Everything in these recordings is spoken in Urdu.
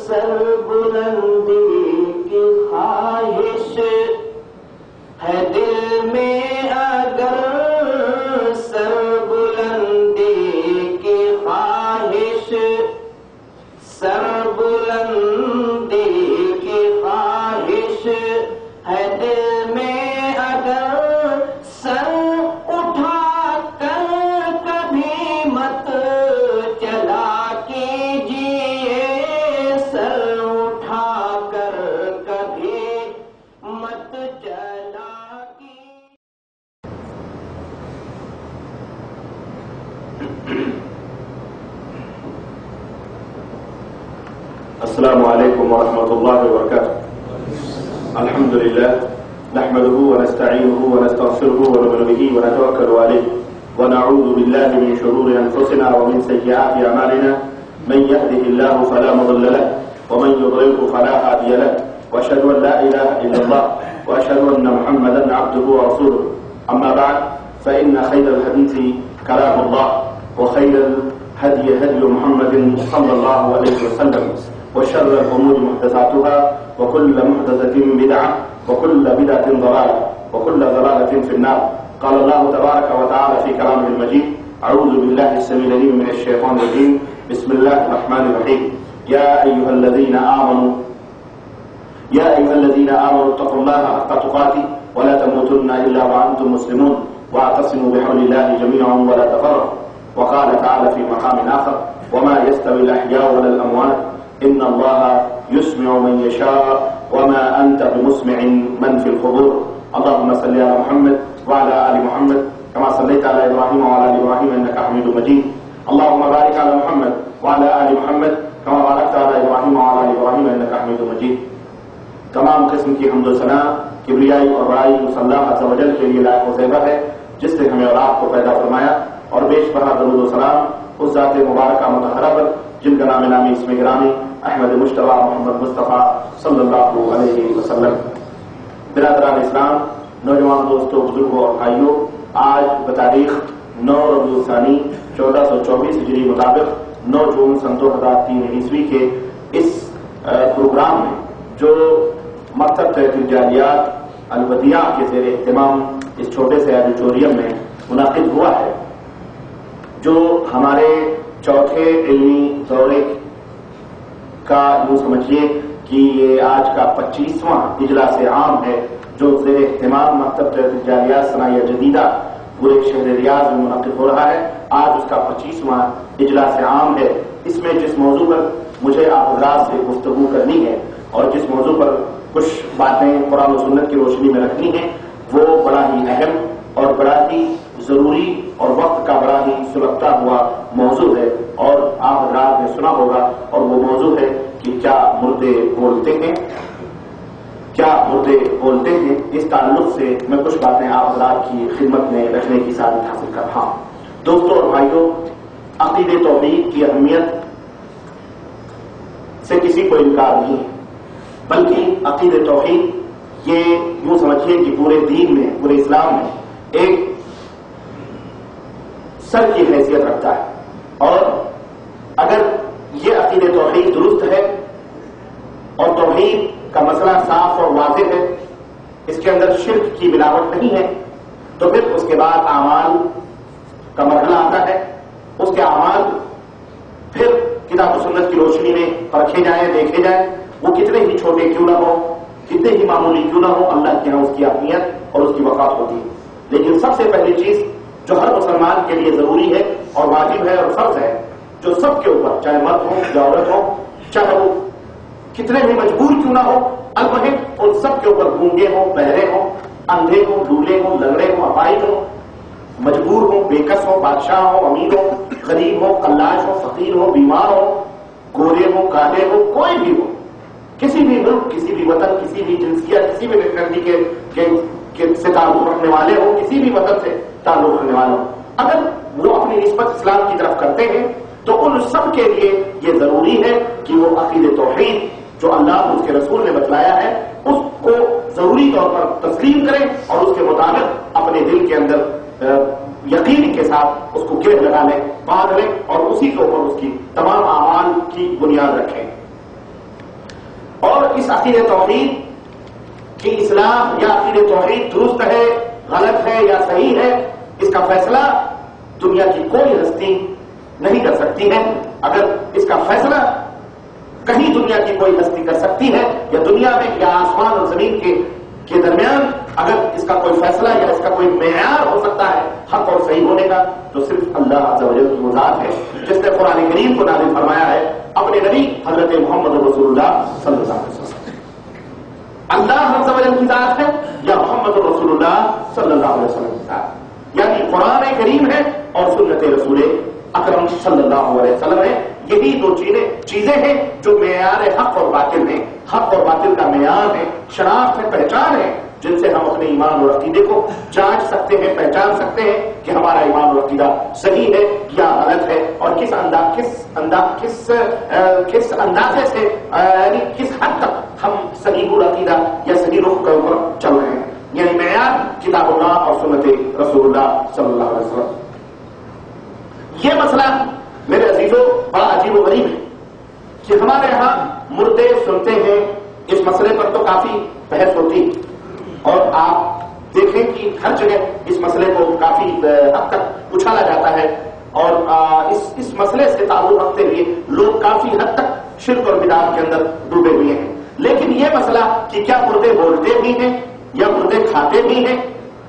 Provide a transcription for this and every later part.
سر بلندی کی خواہش ہے دل میں، اگر سر بلندی کی خواہش، سر بلندی کی خواہش ہے دل میں، اگر سر اٹھا کر کبھی مت چلا کیجیے، سر اٹھا کر کبھی مت چلا کیجیے۔ السلام علیکم ورحمۃ اللہ وبرکاتہ۔ الحمد للہ نحمده ونستعینه ونستغفره ونؤمن به ونتوکل علیہ ونعوذ باللہ من شرور انفسنا ومن سیئات اعمالنا، من يهده الله فلا مضل له ومن يضلل فلا هادي له، واشهد ان لا اله الا الله واشهد ان محمدا عبده ورسوله، اما بعد فان خير الحديث كلام الله وخير الهدي هدي محمد صلى الله عليه وسلم، وشر الأمور محدثاتها وكل محدثة بدعة وكل بدعة ضلالة وكل ضلالة في النار. قال الله تبارك وتعالى في كلامه المجيد: أعوذ بالله السميع العليم من الشيطان الرجيم، بسم الله الرحمن الرحيم. يا أيها الذين آمنوا اتقوا الله حق تقاته ولا تموتن إلا وأنتم مسلمون واعتصموا بحبل الله جميعا ولا تفرقوا. وقال تعالى في مقام آخر: وما يستوي الأحياء ولا الأموات إن الله يسمع من يشاء وما أنت بمسمع من في القبور. اللهم صل على محمد وعلى آل محمد كما صليت على إبراهيم وعلى آل إبراهيم إنك حميد مجيد. اللهم بارك على محمد وعلى آل محمد كما باركت على إبراهيم وعلى آل إبراهيم إنك حميد مجيد. تمام قسم کی حمد و ثنا کبریائی اور بڑائی اللہ عز و جل کے لیے لائق و زیبہ ہے، جس نے ہمیں اور آپ کو پیدا فرمایا، اور بیش بہا درود و سلام اس ذات مبارکہ مطہرہ پر جن کا نام نامی اسم گرامی احمد مجتبیٰ محمد مصطفیٰ صلی اللہ علیہ وسلم۔ برادران اسلام، نوجوان دوستوں، بزرگوں اور بھائیوں، آج بتاریخ 9 ربیع الثانی 1424 ہجری مطابق 9 جون سن 2003 عیسوی کے اس پروگرام میں جو مکتب تحفیظ جالیات الودیعہ کے زیر اہتمام اس چھوٹے سے آڈیٹوریم میں منعقد ہوا ہے، جو ہمارے چوتھے علمی دورے کا یوں سمجھیے کہ یہ آج کا 25واں اجلاس عام ہے جو زیر اہتمام مکتب تحفیظ جالیات صنایع جدیدہ پورے شہر ریاض میں منعقد ہو رہا ہے۔ آج اس کا 25واں اجلاس عام ہے۔ اس میں جس موضوع پر مجھے آپ حضرات سے گفتگو کرنی ہے اور جس موضوع پر کچھ باتیں قرآن و سنت کی روشنی میں رکھنی ہیں، وہ بڑا ہی اہم اور بڑا ہی ضروری اور وقت کا بڑا ہی سلگتا ہوا موضوع ہے، اور آپ حضرات نے سنا ہوگا، اور وہ موضوع ہے کہ کیا مردے بولتے ہیں، کیا مردے بولتے ہیں۔ اس تعلق سے میں کچھ باتیں آپ حضرات کی خدمت میں رکھنے کی سعادت حاصل کر رہا ہوں۔ دوستوں اور بھائیوں، عقیدہ توحید کی اہمیت سے کسی کو انکار نہیں ہے، بلکہ عقیدہ توحید یہ یوں سمجھیے کہ پورے دین میں، پورے اسلام میں ایک سر کی حیثیت رکھتا ہے، اور اگر یہ عقیدہ توحید درست ہے اور توحید کا مسئلہ صاف اور واضح ہے، اس کے اندر شرک کی ملاوٹ نہیں ہے، تو پھر اس کے بعد اعمال کا مرحلہ آتا ہے۔ اس کے اعمال پھر کتاب و سنت کی روشنی میں پرکھے جائیں، دیکھے جائیں، وہ کتنے ہی چھوٹے کیوں نہ ہو، کتنے ہی معمولی کیوں نہ ہو، اللہ کے یہاں اس کی اہمیت اور اس کی وقات ہوتی ہے۔ لیکن سب سے پہلی چیز جو ہر مسلمان کے لیے ضروری ہے اور واجب ہے اور فرض ہے، جو سب کے اوپر، چاہے مرد ہو یا عورت ہو، چاہے وہ کتنے بھی مجبور کیوں نہ ہو، المہم ان سب کے اوپر گونگے ہوں، بہرے ہوں، اندھے ہوں، لولے ہوں، لنگڑے ہوں، اپاہج ہوں، مجبور ہوں، بےکس ہوں، بادشاہ ہوں، امیر ہوں، غریب ہوں، قلاش ہوں، فقیر ہوں، بیمار ہوں، گورے ہوں، کالے ہوں، کوئی بھی ہو، کسی بھی ملک، کسی بھی وطن، کسی بھی جنسیت، کسی بھی نیشنلٹی کے سے تعلق رکھنے والے ہوں، کسی بھی وطن سے تعلق رکھنے والے ہوں، اگر وہ اپنی نسبت اسلام کی طرف کرتے ہیں تو ان سب کے لیے یہ ضروری ہے کہ وہ عقیدہ توحید جو اللہ اور اس کے رسول نے بتلایا ہے اس کو ضروری طور پر تسلیم کریں اور اس کے مطابق اپنے دل کے اندر یقین کے ساتھ اس کو گرہ لگا لیں، باندھ لیں، اور اسی کے اوپر اس کی تمام اعمال کی بنیاد رکھیں۔ اس عقیدہ توحید کی اصلاح یا عقیدہ توحید درست ہے غلط ہے یا صحیح ہے، اس کا فیصلہ دنیا کی کوئی ہستی نہیں کر سکتی ہے۔ اگر اس کا فیصلہ کہیں دنیا کی کوئی ہستی کر سکتی ہے یا دنیا میں یا آسمان اور زمین کے درمیان اگر اس کا کوئی فیصلہ یا اس کا کوئی معیار ہو سکتا ہے حق اور صحیح ہونے کا، تو صرف اللہ عز و جل کی وہ ذات ہے جس نے قرآن کریم کو نازل فرمایا ہے اپنے نبی حضرت محمد رسول اللہ صلی اللہ علیہ وسلم۔ اللہ عز و جل کی ذات ہے یا محمد رسول اللہ صلی اللہ علیہ وسلم کی ذات، یعنی قرآن کریم ہے اور سنت رسول اکرم صلی اللہ علیہ وسلم ہے۔ یہی دو چیزیں ہیں جو معیار حق اور باطل ہیں، حق اور باطل کا معیار ہے، شناخت ہے، پہچان ہے، جن سے ہم اپنے ایمان اور عقیدے کو جانچ سکتے ہیں، پہچان سکتے ہیں کہ ہمارا ایمان اور عقیدہ صحیح ہے یا غلط ہے، اور کس اندازے سے یعنی کس حد تک ہم صحیح عقیدہ یا صحیح رخ کے اوپر چل رہے ہیں۔ یعنی معیار کتاب اللہ اور سنت رسول اللہ صلی اللہ علیہ وسلم۔ یہ مسئلہ میرے عزیزوں بڑا عجیب و غریب ہے کہ ہمارے یہاں مردے سنتے ہیں، اس مسئلے پر تو کافی بحث ہوتی، اور آپ دیکھیں کہ ہر جگہ اس مسئلے کو کافی حد تک اچھالا جاتا ہے، اور اس مسئلے سے تعلق رکھتے ہوئے لوگ کافی حد تک شرک اور بدعت کے اندر ڈوبے ہوئے ہیں۔ لیکن یہ مسئلہ کہ کیا مردے بولتے بھی ہیں یا مردے کھاتے بھی ہیں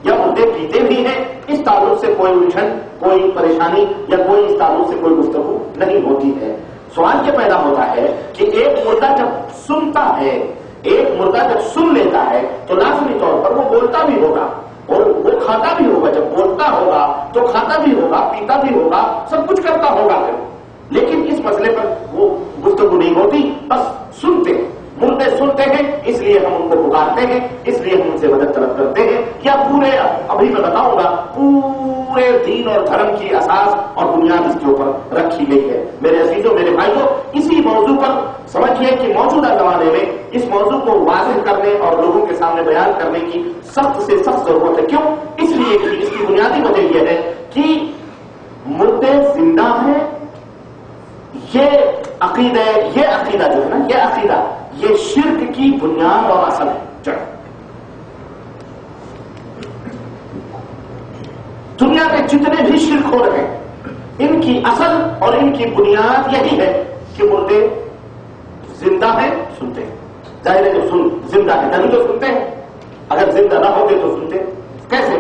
یا مردے پیتے بھی ہیں، اس تعلق سے کوئی الجھن، کوئی پریشانی یا کوئی اس تعلق سے کوئی گفتگو نہیں ہوتی ہے۔ سوال یہ پیدا ہوتا ہے کہ ایک مردہ جب سنتا ہے، ایک مردہ جب سن لیتا ہے تو لازمی طور پر وہ بولتا بھی ہوگا اور وہ کھاتا بھی ہوگا، جب بولتا ہوگا تو کھاتا بھی ہوگا، پیتا بھی ہوگا، سب کچھ کرتا ہوگا پھر، لیکن اس مسئلے پر وہ گفتگو نہیں ہوتی، بس سنتے ہیں۔ مردے سنتے ہیں اس لیے ہم ان کو پکارتے ہیں، اس لیے ہم ان سے مدد طلب کرتے ہیں، یا پورے ابھی میں بتاؤں گا پورے دین اور دھرم کی اساس اور بنیاد اس کے اوپر رکھی گئی ہے۔ میرے عزیزوں، میرے بھائیوں، اسی موضوع پر سمجھیے کہ موجودہ زمانے میں اس موضوع کو واضح کرنے اور لوگوں کے سامنے بیان کرنے کی سخت سے سخت ضرورت ہے۔ کیوں؟ اس لیے کہ اس کی بنیادی وجہ یہ ہے کہ مردے زندہ ہیں، یہ عقیدہ جو ہے نا، یہ عقیدہ یہ شرک کی بنیاد اور اصل ہے، جڑ۔ دنیا میں جتنے بھی شرک ہو رہے ہیں ان کی اصل اور ان کی بنیاد یہی ہے کہ مردے زندہ ہیں، سنتے ہیں۔ ظاہر ہے جو زندہ ہے تبھی تو سنتے ہیں، اگر زندہ نہ ہوتے تو سنتے کیسے؟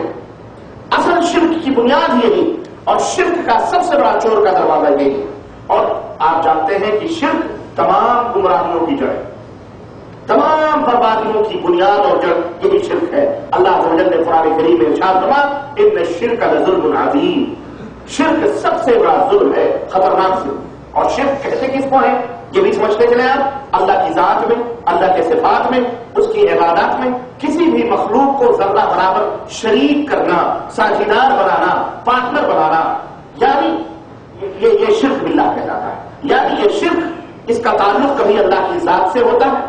اصل شرک کی بنیاد یہی، اور شرک کا سب سے بڑا چور کا دروازہ یہی ہے۔ اور آپ جانتے ہیں کہ شرک تمام گمراہیوں کی جڑ ہے، تمام بربادیوں کی بنیاد اور جڑ یہی شرک ہے۔ اللہ عز و جل نے قرآن کریم میں ارشاد فرمایا ان الشرک لظلم عظیم، شرک سب سے بڑا ظلم ہے، خطرناک سے۔ اور شرک کہتے کس کو ہے یہ بھی سمجھتے چلے آپ، اللہ کی ذات میں، اللہ کے صفات میں، اس کی عبادات میں کسی بھی مخلوق کو ذرہ برابر شریک کرنا، ساجھیدار بنانا، پارٹنر بنانا، یعنی یہ شرک باللہ کہلاتا ہے۔ یعنی یہ شرک، اس کا تعلق کبھی اللہ کی ذات سے ہوتا ہے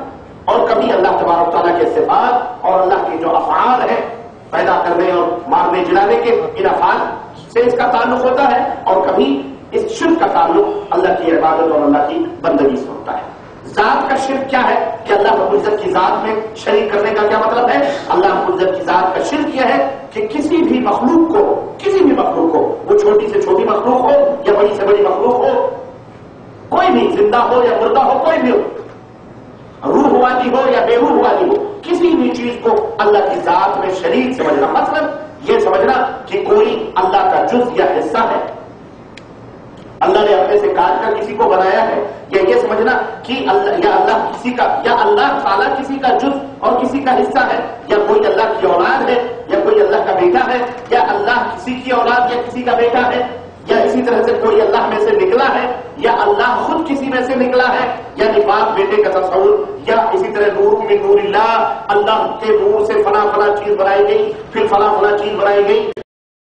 اور کبھی اللہ تبارک تعالیٰ کے صفات اور اللہ کے جو افعال ہیں پیدا کرنے اور مارنے جلانے کے ان افعال سے اس کا تعلق ہوتا ہے، اور کبھی اس شرک کا تعلق اللہ کی عبادت اور اللہ کی بندگی سے ہوتا ہے۔ ذات کا شرک کیا ہے کہ اللہ رب العزت کی ذات میں شریک کرنے کا کیا مطلب ہے؟ اللہ رب العزت کی ذات کا شرک یہ ہے کہ کسی بھی مخلوق کو وہ چھوٹی سے چھوٹی مخلوق ہو یا بڑی سے بڑی مخلوق ہو، کوئی بھی زندہ ہو یا مردہ ہو، کوئی بھی ہو، روح والی ہو یا بے روح والی ہو، کسی بھی چیز کو اللہ کی ذات میں شریک سمجھنا، مطلب یہ سمجھنا کہ کوئی اللہ کا جز یا حصہ ہے، اللہ نے اپنے سے کاٹ کر کسی کو بنایا ہے، یا یہ سمجھنا کہ اللہ تعالیٰ کسی کا جز اور کسی کا حصہ ہے، یا کوئی اللہ کی اولاد ہے یا کوئی اللہ کا بیٹا ہے، یا اللہ کسی کی اولاد یا کسی کا بیٹا ہے، یا اسی طرح سے کوئی اللہ میں سے نکلا ہے، یا اللہ خود کسی میں سے نکلا ہے، یعنی باپ بیٹے کا تصور، یا اسی طرح نور من نور اللہ، اللہ کے نور سے فلاں فلاں چیز بنائی گئی، پھر فلاں فلاں چیز بنائی گئی۔